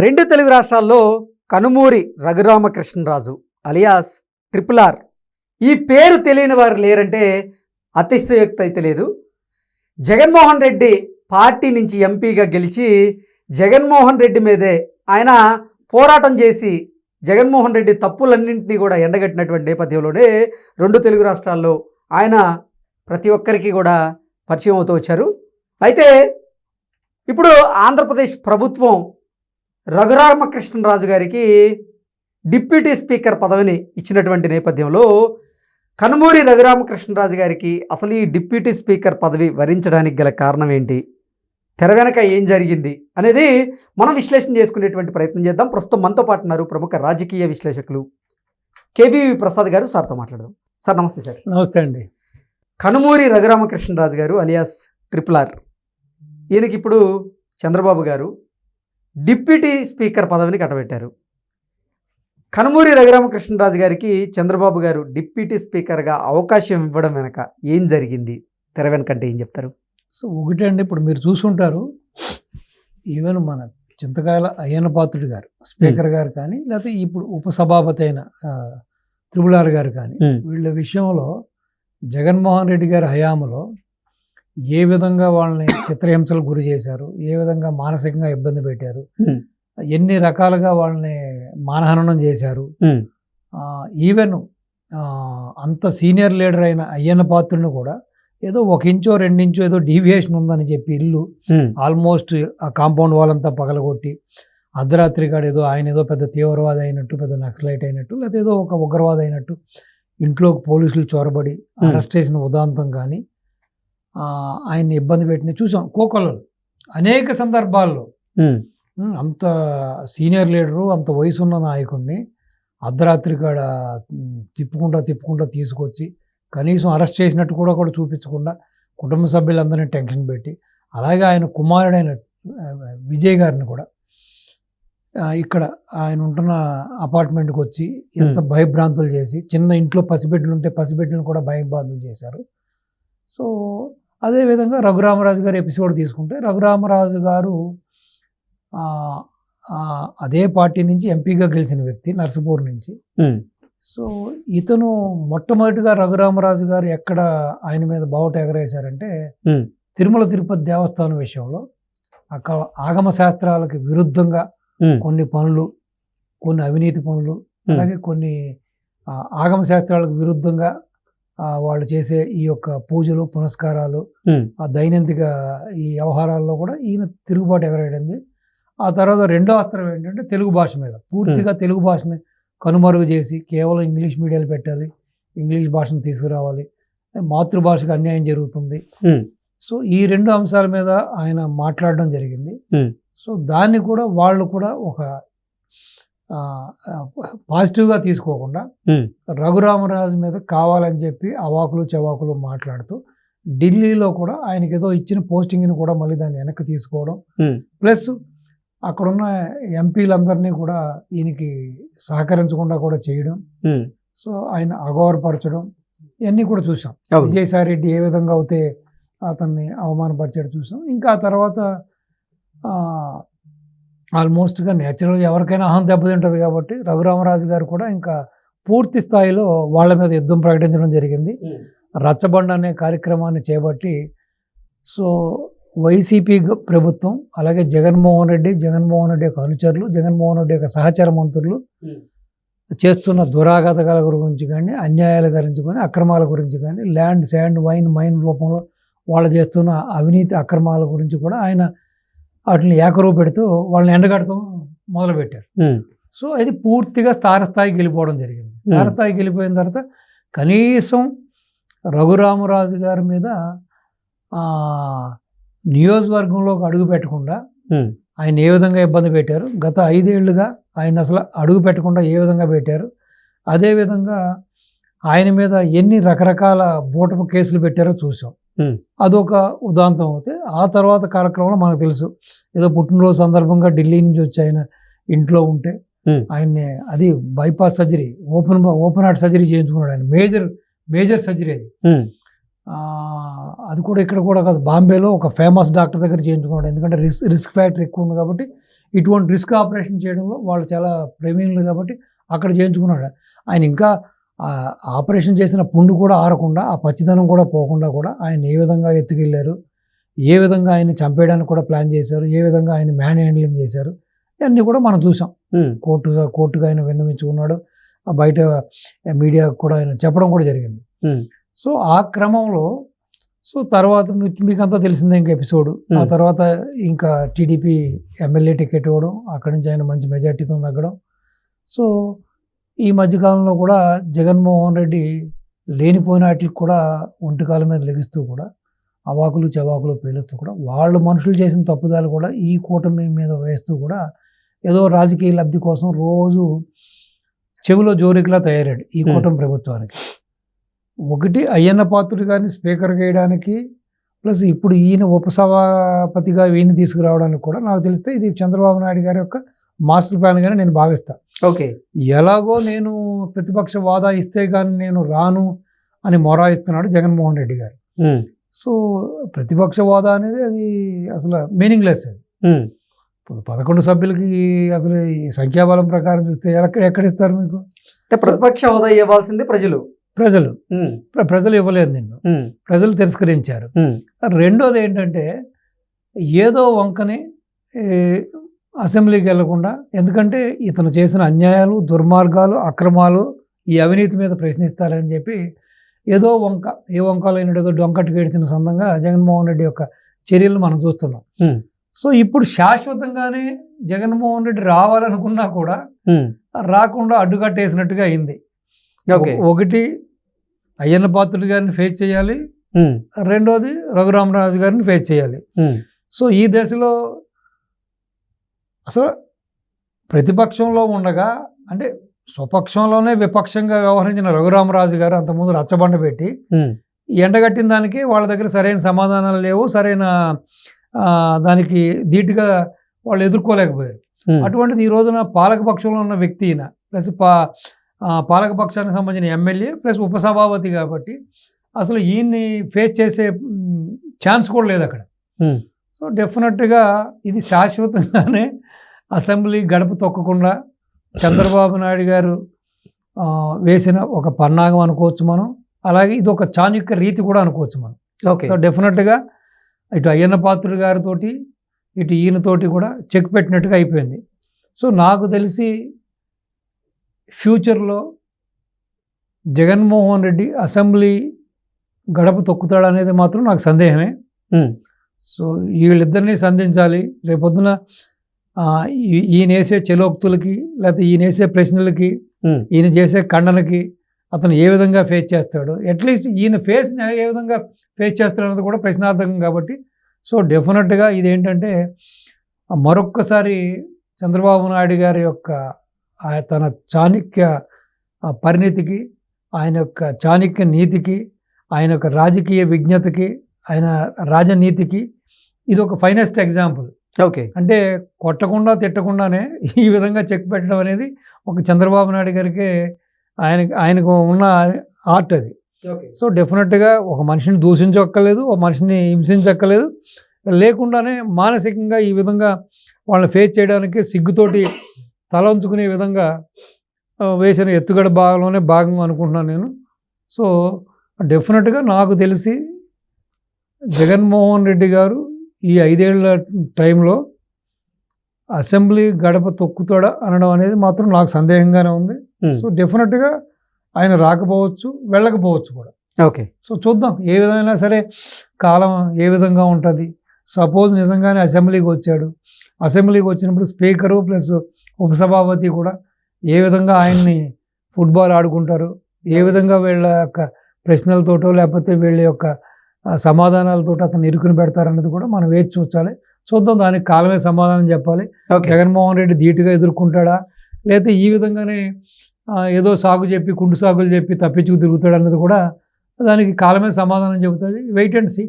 రెండు తెలుగు రాష్ట్రాల్లో Kanumuri Raghuramakrishnaraju alias triple R ఈ పేరు తెలియని వారు లేరంటే అతిశయోక్తి అయితే లేదు. జగన్మోహన్ రెడ్డి పార్టీ నుంచి ఎంపీగా గెలిచి జగన్మోహన్ రెడ్డి మీదే ఆయన పోరాటం చేసి జగన్మోహన్ రెడ్డి తప్పులన్నింటినీ కూడా ఎండగట్టినటువంటి నేపథ్యంలోనే రెండు తెలుగు రాష్ట్రాల్లో ఆయన ప్రతి ఒక్కరికి కూడా పరిచయం అవుతూ వచ్చారు. అయితే ఇప్పుడు ఆంధ్రప్రదేశ్ ప్రభుత్వం రఘురామకృష్ణరాజు గారికి డిప్యూటీ స్పీకర్ పదవిని ఇచ్చినటువంటి నేపథ్యంలో కనుమూరి రఘురామకృష్ణరాజు గారికి అసలు ఈ డిప్యూటీ స్పీకర్ పదవి వరించడానికి గల కారణం ఏంటి, తెర వెనక ఏం జరిగింది అనేది మనం విశ్లేషణ చేసుకునేటువంటి ప్రయత్నం చేద్దాం. ప్రస్తుతం మనతో పాటు ఉన్నారు ప్రముఖ రాజకీయ విశ్లేషకులు కేవీవి ప్రసాద్ గారు. సార్తో మాట్లాడదాం. సార్ నమస్తే. సార్ నమస్తే అండి. కనుమూరి రఘురామకృష్ణరాజు గారు అలియాస్ ట్రిపుల్ ఆర్, ఈయనకి ఇప్పుడు చంద్రబాబు గారు డిప్యూటీ స్పీకర్ పదవిని కట్టబెట్టారు. కనుమూరి రఘురామకృష్ణరాజు గారికి చంద్రబాబు గారు డిప్యూటీ స్పీకర్గా అవకాశం ఇవ్వడం వెనక ఏం జరిగింది, తెర వెనకంటే ఏం చెప్తారు? సో ఒకటే అండి, ఇప్పుడు మీరు చూసుంటారు, ఈవెన్ మన చింతకాయల అయ్యన్న పాత్రుడు గారు స్పీకర్ గారు కానీ, లేకపోతే ఇప్పుడు ఉపసభాపతి అయిన ట్రిపుల్ ఆర్ గారు కానీ, వీళ్ళ విషయంలో జగన్మోహన్ రెడ్డి గారి హయాంలో ఏ విధంగా వాళ్ళని చిత్రహింసలకు గురి చేశారు, ఏ విధంగా మానసికంగా ఇబ్బంది పెట్టారు, ఎన్ని రకాలుగా వాళ్ళని మానహననం చేశారు. ఈవెన్ అంత సీనియర్ లీడర్ అయిన అయ్యన్న పాత్రుడిని కూడా ఏదో 1 ఇంచో 2 ఇంచో ఏదో డీవియేషన్ ఉందని చెప్పి ఇల్లు ఆల్మోస్ట్ ఆ కాంపౌండ్ వాళ్ళంతా పగలగొట్టి అర్ధరాత్రి కాడ ఏదో ఆయన ఏదో పెద్ద తీవ్రవాది అయినట్టు, పెద్ద నక్సలైట్ అయినట్టు, లేకపోతే ఏదో ఒక ఉగ్రవాది అయినట్టు ఇంట్లోకి పోలీసులు చొరబడి అరెస్ట్ చేసిన ఉదాంతం కానీ ఆయన్ని ఇబ్బంది పెట్టిన చూసాం. కోకొల్లలు అనేక సందర్భాల్లో అంత సీనియర్ లీడరు, అంత వయసున్న నాయకుడిని అర్ధరాత్రి కాడ తిప్పుకుంటా తీసుకొచ్చి కనీసం అరెస్ట్ చేసినట్టు కూడా చూపించకుండా కుటుంబ సభ్యులందరినీ టెన్షన్ పెట్టి, అలాగే ఆయన కుమారుడైన విజయ్ గారిని కూడా ఇక్కడ ఆయన ఉంటున్న అపార్ట్మెంట్కి వచ్చి ఎంత భయభ్రాంతులు చేసి, చిన్న ఇంట్లో పసిబిడ్డలు ఉంటే పసిబిడ్డలను కూడా భయభ్రాంతులు చేశారు. సో అదేవిధంగా రఘురామరాజు గారు ఎపిసోడ్ తీసుకుంటే, రఘురామరాజు గారు అదే పార్టీ నుంచి ఎంపీగా గెలిచిన వ్యక్తి నర్సపూర్ నుంచి. సో ఇతను మొట్టమొదటిగా రఘురామరాజు గారు ఎక్కడ ఆయన మీద బావుట ఎగరేశారంటే, తిరుమల తిరుపతి దేవస్థానం విషయంలో అక్కడ ఆగమ శాస్త్రాలకు విరుద్ధంగా కొన్ని పనులు, కొన్ని అవినీతి పనులు, అలాగే కొన్ని ఆగమ శాస్త్రాలకు విరుద్ధంగా వాళ్ళు చేసే ఈ యొక్క పూజలు పునస్కారాలు, ఆ దైనందిక ఈ వ్యవహారాల్లో కూడా ఈయన తిరుగుబాటు ఎగరేయడింది. ఆ తర్వాత రెండో అస్త్రం ఏంటంటే తెలుగు భాష మీద పూర్తిగా తెలుగు భాషని కనుమరుగు చేసి కేవలం ఇంగ్లీష్ మీడియాలు పెట్టాలి, ఇంగ్లీష్ భాషను తీసుకురావాలి, మాతృభాషకు అన్యాయం జరుగుతుంది. సో ఈ 2 అంశాల మీద ఆయన మాట్లాడడం జరిగింది. సో దాన్ని కూడా వాళ్ళు కూడా ఒక పాజిటివ్గా తీసుకోకుండా రఘురామరాజు మీద కావాలని చెప్పి అవాకులు చవాకులు మాట్లాడుతూ ఢిల్లీలో కూడా ఆయనకి ఏదో ఇచ్చిన పోస్టింగ్ని కూడా మళ్ళీ దాన్ని వెనక్కి తీసుకోవడం, ప్లస్ అక్కడున్న ఎంపీలందరినీ కూడా ఈయనకి సహకరించకుండా కూడా చేయడం, సో ఆయన అగౌరవపరచడం ఇవన్నీ కూడా చూసాం. విజయసాయి రెడ్డి ఏ విధంగా అయితే అతన్ని అవమానపరిచాడు చూసాం. ఇంకా ఆ తర్వాత ఆల్మోస్ట్గా నేచురల్గా ఎవరికైనా అహం దెబ్బతింటుంది కాబట్టి రఘురామరాజు గారు కూడా ఇంకా పూర్తి స్థాయిలో వాళ్ళ మీద యుద్ధం ప్రకటించడం జరిగింది. రచ్చబండ అనే కార్యక్రమాన్ని చేపట్టి, సో వైసీపీ ప్రభుత్వం అలాగే జగన్మోహన్ రెడ్డి యొక్క అనుచరులు, జగన్మోహన్ రెడ్డి యొక్క సహచర మంత్రులు చేస్తున్న దురాఘాతకాల గురించి కానీ, అన్యాయాల గురించి కానీ, అక్రమాల గురించి కానీ, ల్యాండ్ శాండ్ వైన్ మైన్ రూపంలో వాళ్ళు చేస్తున్న అవినీతి అక్రమాల గురించి కూడా ఆయన వాటిని ఏకరువు పెడుతూ వాళ్ళని ఎండగడతాం మొదలుపెట్టారు. సో అది పూర్తిగా తారస్థాయికి వెళ్ళిపోవడం జరిగింది. తారస్థాయికి వెళ్ళిపోయిన తర్వాత కనీసం రఘురామరాజు గారి మీద నియోజకవర్గంలోకి అడుగు పెట్టకుండా ఆయన ఏ విధంగా ఇబ్బంది పెట్టారు, గత 5 ఏళ్లుగా ఆయన అసలు అడుగు పెట్టకుండా ఏ విధంగా పెట్టారు, అదేవిధంగా ఆయన మీద ఎన్ని రకరకాల బూటపు కేసులు పెట్టారో చూసాం. అదొక ఉదాంతం అవుతే, ఆ తర్వాత కార్యక్రమంలో మనకు తెలుసు, ఏదో పుట్టినరోజు సందర్భంగా ఢిల్లీ నుంచి వచ్చి ఆయన ఇంట్లో ఉంటే ఆయన్ని అది bypass surgery, open heart surgery చేయించుకున్నాడు. ఆయన మేజర్ సర్జరీ అది. అది కూడా ఇక్కడ కూడా కాదు, బాంబేలో ఒక ఫేమస్ డాక్టర్ దగ్గర చేయించుకున్నాడు. ఎందుకంటే రిస్క్ ఫ్యాక్టర్ ఎక్కువ ఉంది కాబట్టి ఇటువంటి రిస్క్ ఆపరేషన్ చేయడంలో వాళ్ళు చాలా ప్రవీణులు కాబట్టి అక్కడ చేయించుకున్నాడు. ఆయన ఇంకా ఆపరేషన్ చేసిన పుండు కూడా ఆరకుండా, ఆ పచ్చిదనం కూడా పోకుండా కూడా ఆయన ఏ విధంగా ఎత్తుకెళ్ళారు, ఏ విధంగా ఆయన చంపేయడానికి కూడా ప్లాన్ చేశారు, ఏ విధంగా ఆయన మ్యాన్ హ్యాండ్లింగ్ చేశారు, ఇవన్నీ కూడా మనం చూసాం. కోర్టుగా ఆయన విన్నవించుకున్నాడు, బయట మీడియా కూడా ఆయన చెప్పడం కూడా జరిగింది. సో ఆ క్రమంలో తర్వాత మీకు అంతా తెలిసిందే ఇంకా ఎపిసోడ్. ఆ తర్వాత ఇంకా టీడీపీ ఎమ్మెల్యే టికెట్ ఇవ్వడం, అక్కడి నుంచి ఆయన మంచి మెజార్టీతో నగ్గడం. సో ఈ మధ్యకాలంలో కూడా జగన్మోహన్ రెడ్డి లేనిపోయిన వాటికి కూడా ఒంటికాల మీద లెగిస్తూ కూడా అవాకులు చవాకులు పేలుస్తూ కూడా వాళ్ళు మనుషులు చేసిన తప్పుదాలు కూడా ఈ కూటమి మీద వేస్తూ కూడా ఏదో రాజకీయ లబ్ధి కోసం రోజు చెవిలో జోరికలా తయారాడు ఈ కూటమి ప్రభుత్వానికి. ఒకటి అయ్యన్న పాత్రుడు గారిని స్పీకర్ చేయడానికి, ప్లస్ ఇప్పుడు ఈయన ఉపసభాపతిగా ఈయన తీసుకురావడానికి కూడా నాకు తెలిస్తే ఇది చంద్రబాబు నాయుడు గారి యొక్క మాస్టర్ ప్లాన్ గానే నేను భావిస్తాను. ఓకే, ఎలాగో నేను ప్రతిపక్ష వాదా ఇస్తే కానీ నేను రాను అని మొరాయిస్తున్నాడు జగన్మోహన్ రెడ్డి గారు. సో ప్రతిపక్ష హోదా అనేది అది అసలు మీనింగ్లెస్. అది 11 సభ్యులకి అసలు ఈ సంఖ్యాబలం ప్రకారం చూస్తే ఎక్కడిస్తారు మీకు? అంటే ప్రతిపక్ష హోదా ఇవ్వాల్సింది ప్రజలు ఇవ్వలేదు, నిన్ను ప్రజలు తిరస్కరించారు. రెండోది ఏంటంటే ఏదో వంకని అసెంబ్లీకి వెళ్లకుండా, ఎందుకంటే ఇతను చేసిన అన్యాయాలు, దుర్మార్గాలు, అక్రమాలు, ఈ అవినీతి మీద ప్రశ్నిస్తారని చెప్పి ఏదో ఏ వంకలో ఏదో డొంకట్టు గడిచిన సందంగా జగన్మోహన్ రెడ్డి యొక్క చర్యలు మనం చూస్తున్నాం. సో ఇప్పుడు శాశ్వతంగానే జగన్మోహన్ రెడ్డి రావాలనుకున్నా కూడా రాకుండా అడ్డుకట్టేసినట్టుగా అయింది. ఒకటి అయ్యన్న పాత్రుడు గారిని ఫేస్ చేయాలి, రెండోది రఘురామరాజు గారిని ఫేస్ చేయాలి. సో ఈ దశలో అసలు ప్రతిపక్షంలో ఉండగా, అంటే స్వపక్షంలోనే విపక్షంగా వ్యవహరించిన రఘురామరాజు గారు అంతకుముందు రచ్చబండ పెట్టి ఎండగట్టిన దానికి వాళ్ళ దగ్గర సరైన సమాధానాలు లేవు, సరైన దానికి ధీటుగా వాళ్ళు ఎదుర్కోలేకపోయారు. అటువంటిది ఈ రోజున పాలకపక్షంలో ఉన్న వ్యక్తి ఈయన, ప్లస్ పాలకపక్షానికి సంబంధించిన ఎమ్మెల్యే ప్లస్ ఉపసభాపతి కాబట్టి అసలు ఈయన్ని ఫేస్ చేసే ఛాన్స్ కూడా లేదు అక్కడ. సో డెఫినెట్గా ఇది శాశ్వతంగానే అసెంబ్లీ గడప తొక్కకుండా చంద్రబాబు నాయుడు గారు వేసిన ఒక పన్నాగం అనుకోవచ్చు మనం. అలాగే ఇది ఒక చాణక్య రీతి కూడా అనుకోవచ్చు మనం. సో డెఫినెట్గా ఇటు అయ్యన్న పాత్రుడు గారితో ఇటు ఈయనతోటి కూడా చెక్ పెట్టినట్టుగా అయిపోయింది. సో నాకు తెలిసి ఫ్యూచర్లో జగన్మోహన్ రెడ్డి అసెంబ్లీ గడప తొక్కుతాడు అనేది మాత్రం నాకు సందేహమే. సో వీళ్ళిద్దరినీ సంధించాలి. రేపొద్దున ఈయన వేసే చెలోక్తులకి, లేకపోతే ఈయన వేసే ప్రశ్నలకి, ఈయన చేసే ఖండనకి అతను ఏ విధంగా ఫేస్ చేస్తాడు, అట్లీస్ట్ ఈయన ఫేస్ని ఏ విధంగా ఫేస్ చేస్తాడు అన్నది కూడా ప్రశ్నార్థకం కాబట్టి. సో డెఫినెట్గా ఇదేంటంటే మరొక్కసారి చంద్రబాబు నాయుడు గారి యొక్క తన చాణక్య పరిణితికి, ఆయన యొక్క చాణక్య నీతికి, ఆయన యొక్క రాజకీయ విజ్ఞతకి, ఆయన రాజనీతికి ఇది ఒక ఫైనెస్ట్ ఎగ్జాంపుల్. అంటే కొట్టకుండా తిట్టకుండానే ఈ విధంగా చెక్ పెట్టడం అనేది ఒక చంద్రబాబు నాయుడు గారికి ఆయనకు ఉన్న ఆర్ట్ అది. సో డెఫినెట్గా ఒక మనిషిని దూషించక్కర్లేదు, ఒక మనిషిని హింసించక్కర్లేదు, లేకుండానే మానసికంగా ఈ విధంగా వాళ్ళని ఫేస్ చేయడానికి సిగ్గుతోటి తల ఉంచుకునే విధంగా వేసిన ఎత్తుగడ భాగం అనుకుంటున్నాను నేను. సో డెఫినెట్గా నాకు తెలిసి జగన్మోహన్ రెడ్డి గారు ఈ 5 ఏళ్ల టైంలో అసెంబ్లీ గడప తొక్కుతాడా అనడం అనేది మాత్రం నాకు సందేహంగానే ఉంది. సో డెఫినెట్గా ఆయన రాకపోవచ్చు, వెళ్ళకపోవచ్చు కూడా. సో చూద్దాం, ఏ విధమైనా సరే కాలం ఏ విధంగా ఉంటుంది. సపోజ్ నిజంగానే అసెంబ్లీకి వచ్చాడు, అసెంబ్లీకి వచ్చినప్పుడు స్పీకరు ప్లస్ ఉపసభాపతి కూడా ఏ విధంగా ఆయన్ని ఫుట్బాల్ ఆడుకుంటారు, ఏ విధంగా వీళ్ళ యొక్క ప్రశ్నలతోటో లేకపోతే వీళ్ళ యొక్క సమాధానాలతో అతను ఇరుకుని పెడతారన్నది కూడా మనం వేచి చూద్దాం. దానికి కాలమే సమాధానం చెప్పాలి. జగన్మోహన్ రెడ్డి ధీటుగా ఎదుర్కొంటాడా, లేకపోతే ఈ విధంగానే ఏదో కుండు సాగులు చెప్పి తప్పించుకు తిరుగుతాడు అన్నది కూడా దానికి కాలమే సమాధానం చెబుతుంది. Wait and see.